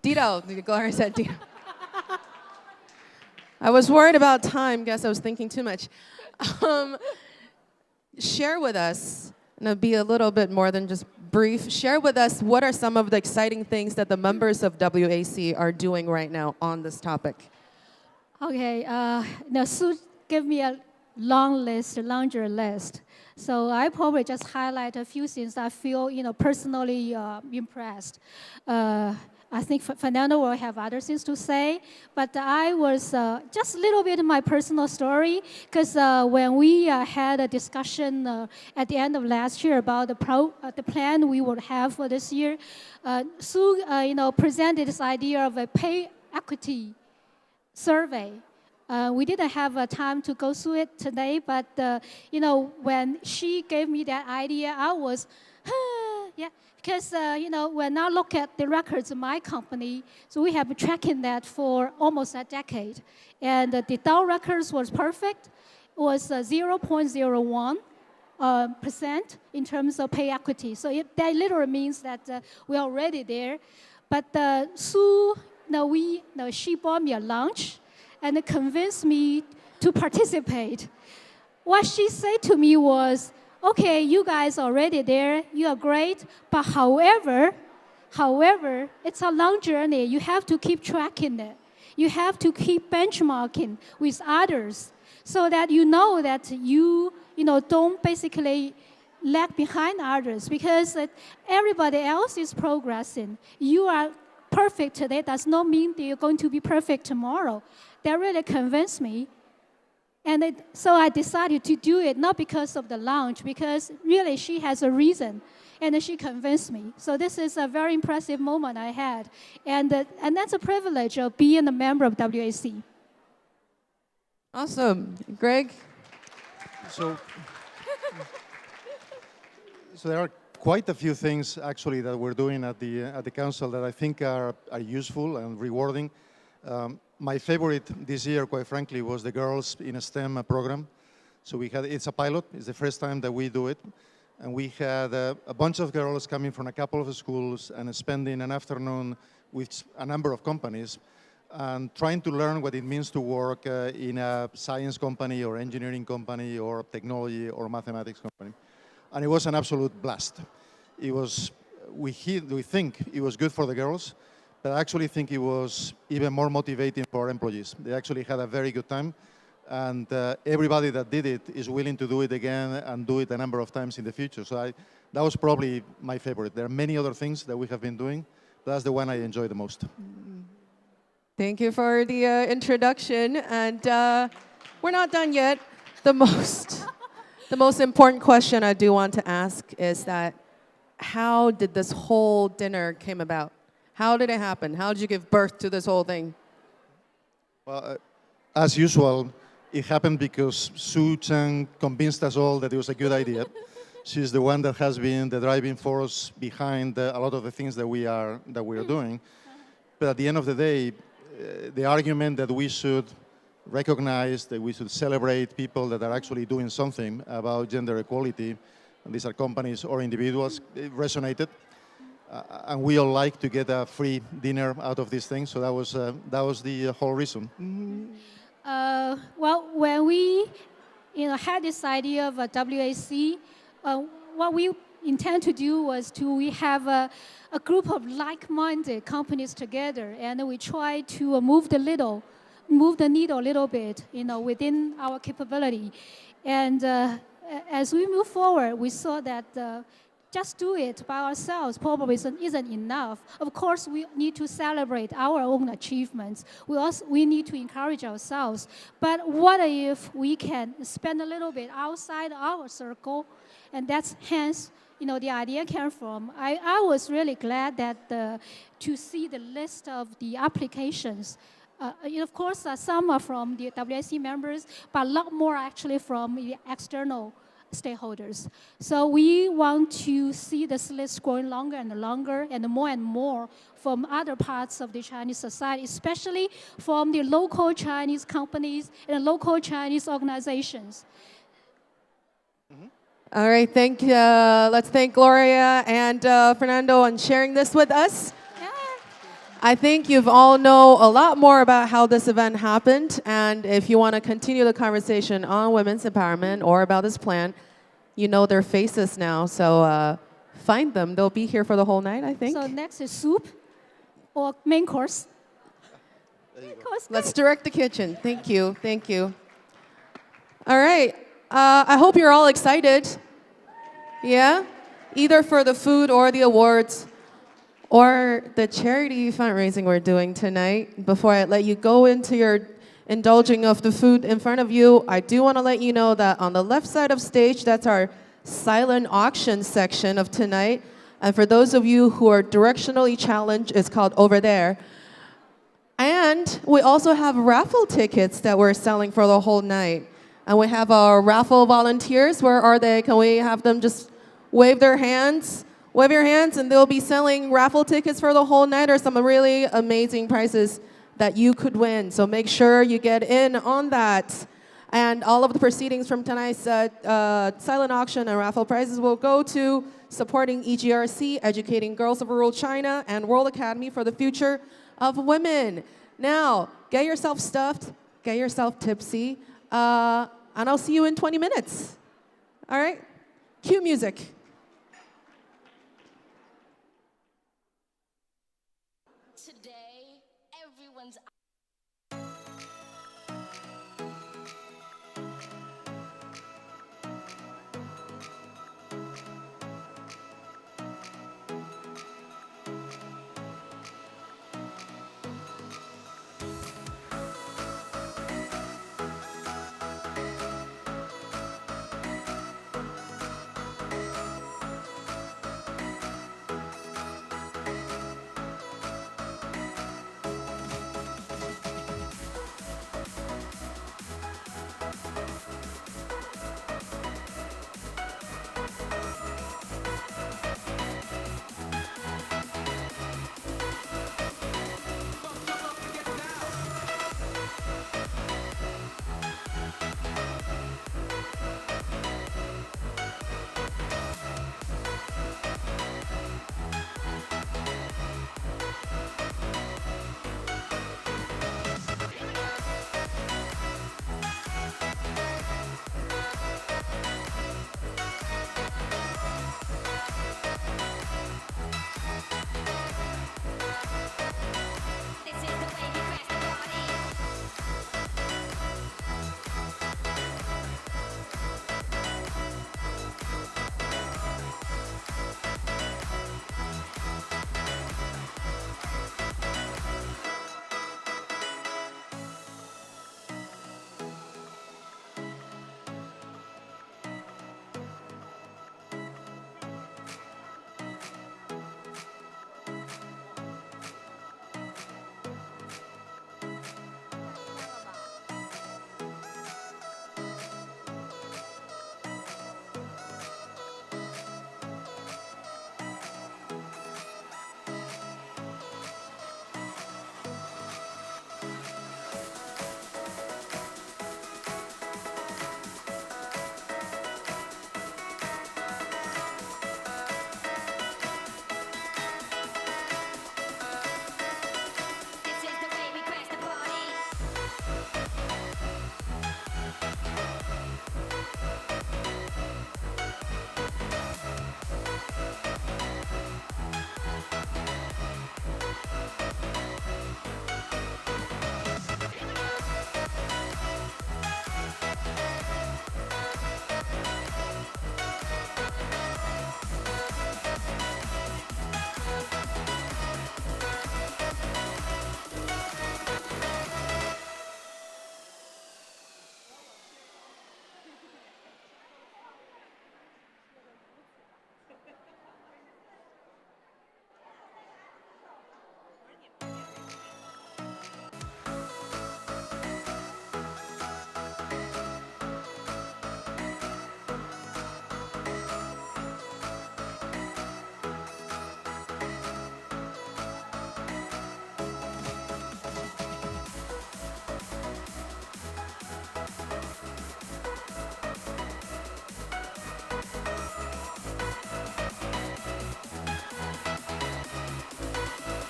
Dito, Gloria said Dito. I was worried about time. Guess I was thinking too much. Um, Share with us, and it'll be a little bit more than just brief. Share with us what are some of the exciting things that the members of WAC are doing right now on this topic. Okay, now Sue gave me a long list, a laundry list. So I probably just highlight a few things I feel, personally impressed. I think Fernando will have other things to say, but I was just a little bit of my personal story, because when we had a discussion at the end of last year about the plan we would have for this year, Sue, presented this idea of a pay equity survey. We didn't have time to go through it today, but when she gave me that idea, I was, yeah, because when I look at the records of my company, so we have been tracking that for almost a decade, and the Dow records was perfect. It was 0.01 percent in terms of pay equity. So that literally means that we're already there. But Sue, she bought me a lunch and convinced me to participate. What she said to me was, okay, you guys are already there, you are great, but however, it's a long journey. You have to keep tracking it. You have to keep benchmarking with others so that you know that you don't basically lag behind others, because everybody else is progressing. You are perfect today does not mean that you're going to be perfect tomorrow. That really convinced me. And so I decided to do it, not because of the lunch, because really she has a reason. And she convinced me. So this is a very impressive moment I had. And that's a privilege of being a member of WAC. Awesome. Greg? So, so there are quite a few things actually that we're doing at the council that I think are useful and rewarding. My favorite this year, quite frankly, was the Girls in a STEM program. So it's a pilot. It's the first time that we do it. And we had a bunch of girls coming from a couple of schools and spending an afternoon with a number of companies and trying to learn what it means to work in a science company or engineering company or technology or mathematics company. And it was an absolute blast. It was, we think it was good for the girls, but I actually think it was even more motivating for our employees. They actually had a very good time, and everybody that did it is willing to do it again and do it a number of times in the future. So that was probably my favorite. There are many other things that we have been doing, but that's the one I enjoy the most. Thank you for the introduction, and we're not done yet. The most important question I do want to ask is that how did this whole dinner came about? How did it happen? How did you give birth to this whole thing? Well, as usual, it happened because Sue Chang convinced us all that it was a good idea. She's the one that has been the driving force behind a lot of the things that we are doing. But at the end of the day, the argument that we should recognize, that we should celebrate people that are actually doing something about gender equality, and these are companies or individuals, it resonated. And we all like to get a free dinner out of these things, so that was the whole reason. Well, when we had this idea of a WAC, what we intend to do was we have a group of like-minded companies together, and we try to move the needle a little bit, within our capability. And as we move forward, we saw that just do it by ourselves probably isn't enough. Of course, we need to celebrate our own achievements. We need to encourage ourselves. But what if we can spend a little bit outside our circle? And that's hence, the idea came from. I was really glad that to see the list of the applications. Of course, some are from the WIC members, but a lot more actually from the external stakeholders. So we want to see this list growing longer and longer and more from other parts of the Chinese society, especially from the local Chinese companies and local Chinese organizations. All right, let's thank Gloria and Fernando on sharing this with us. I think you've all know a lot more about how this event happened, and if you want to continue the conversation on women's empowerment or about this plan, you know their faces now. So find them; they'll be here for the whole night, I think. So next is soup or main course. Main course. Let's direct the kitchen. Thank you, thank you. All right, I hope you're all excited. Yeah, either for the food or the awards, or the charity fundraising we're doing tonight. Before I let you go into your indulging of the food in front of you, I do want to let you know that on the left side of stage, that's our silent auction section of tonight. And for those of you who are directionally challenged, it's called Over There. And we also have raffle tickets that we're selling for the whole night. And we have our raffle volunteers. Where are they? Can we have them just wave their hands? Wave your hands, and they'll be selling raffle tickets for the whole night or some really amazing prizes that you could win. So make sure you get in on that. And all of the proceedings from tonight's silent auction and raffle prizes will go to supporting EGRC, educating girls of rural China, and World Academy for the Future of Women. Now, get yourself stuffed, get yourself tipsy, and I'll see you in 20 minutes. All right? Cue music. Today, everyone's